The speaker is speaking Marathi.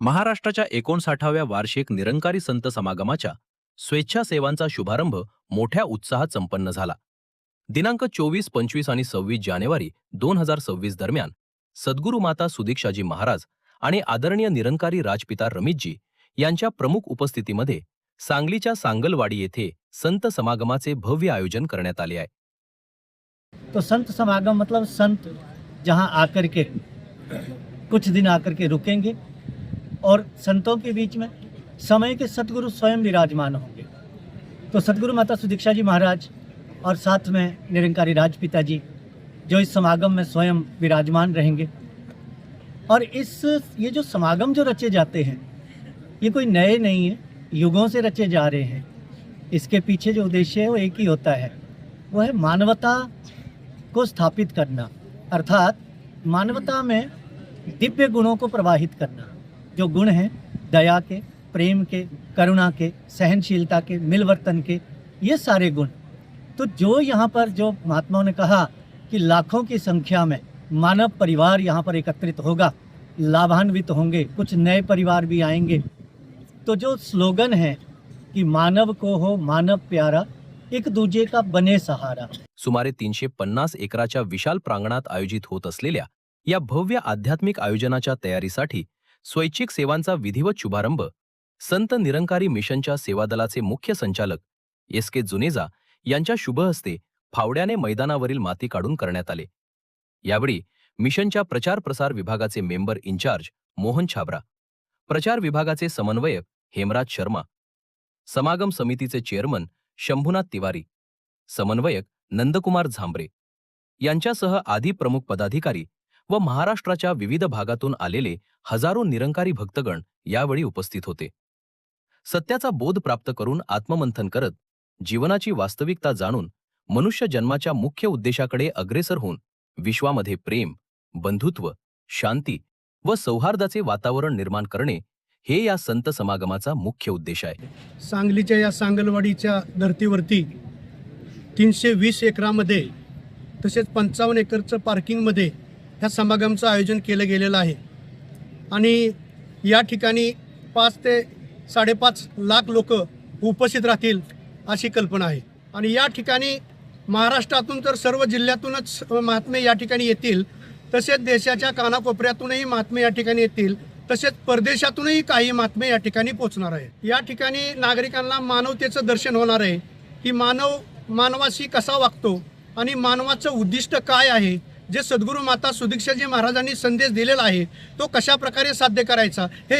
महाराष्ट्राच्या 59व्या वार्षिक निरंकारी संत समागमाच्या स्वेच्छासेवांचा शुभारंभ मोठ्या उत्साहात संपन्न झाला. दिनांक 24, 25 आणि 26 जानेवारी 2026 दरम्यान सद्गुरू माता सुदीक्षाजी महाराज आणि आदरणीय निरंकारी राजपिता रमेशजी यांच्या प्रमुख उपस्थितीमध्ये सांगलीच्या सांगलवाडी येथे संत समागमाचे भव्य आयोजन करण्यात आले आहे. तो संत समागम मतलब संत जहाँ आकर के कुछ दिन आकर के रुकेंगे और संतों के बीच में समय के सतगुरु स्वयं विराजमान होंगे। तो सतगुरु माता सुदीक्षा जी महाराज और साथ में निरंकारी राजपिता जी जो इस समागम में स्वयं विराजमान रहेंगे। और ये जो समागम जो रचे जाते हैं ये कोई नए नहीं है, युगों से रचे जा रहे हैं। इसके पीछे जो उद्देश्य है वो एक ही होता है, वो है मानवता को स्थापित करना, अर्थात मानवता में दिव्य गुणों को प्रवाहित करना। जो गुण हैं दया के, प्रेम के, करुणा के, सहनशीलता के, मिलवर्तन के, ये सारे गुण। तो जो यहाँ पर जो महात्माओं ने कहा कि लाखों की संख्या में मानव परिवार यहाँ पर एकत्रित होगा, लाभान्वित होंगे, कुछ नए परिवार भी आएंगे। तो जो स्लोगन है कि मानव को हो मानव प्यारा, एक दूजे का बने सहारा। सुमारे 350 एकराच्या विशाल प्रांगणात आयोजित होत असलेल्या या भव्य आध्यात्मिक आयोजनाच्या तयारीसाठी स्वैच्छिक सेवांचा विधिवत शुभारंभ संत निरंकारी मिशनच्या सेवादलाचे मुख्य संचालक एस.के. जुनेजा यांच्या शुभ हस्ते फावड्याने मैदानावरील माती काढून करण्यात आले. यावेळी मिशनच्या प्रचार प्रसार विभागाचे मेंबर इंचार्ज मोहन छाबरा, प्रचार विभागाचे समन्वयक हेमराज शर्मा, समागम समितीचे चेअरमन शंभुनाथ तिवारी, समन्वयक नंदकुमार झांबरे यांच्यासह आदी प्रमुख पदाधिकारी व महाराष्ट्राच्या विविध भागातून आलेले हजारो निरंकारी भक्तगण यावेळी उपस्थित होते. सत्याचा बोध प्राप्त करून आत्ममंथन करत जीवनाची वास्तविकता जाणून मनुष्य जन्माच्या मुख्य उद्देशाकडे अग्रेसर होऊन विश्वामध्ये प्रेम, बंधुत्व, शांती व सौहार्दाचे वातावरण निर्माण करणे हे या संत समागमाचा मुख्य उद्देश आहे. सांगलीच्या या सांगलवाडीच्या धर्तीवरती 320 एकरामध्ये तसेच 55 एकरचं पार्किंगमध्ये ह्या समागमचं आयोजन केलं गेलेलं आहे. आणि या ठिकाणी 5 ते 5.5 लाख लोक उपस्थित राहतील अशी कल्पना आहे. आणि या ठिकाणी महाराष्ट्रातून तर सर्व जिल्ह्यातूनच महात्मे या ठिकाणी येतील, तसेच देशाच्या कानाकोपऱ्यातूनही महात्मे या ठिकाणी येतील, तसेच परदेशातूनही काही महात्मे या ठिकाणी पोहोचणार आहे. या ठिकाणी नागरिकांना मानवतेचं दर्शन होणार आहे की मानव मानवाशी कसा वागतो आणि मानवाचं उद्दिष्ट काय आहे, जे सद्गुरू माता सुदीक्षाजी महाराजांनी संदेश दिलेला आहे तो कशा प्रकारे साध्य करायचा हे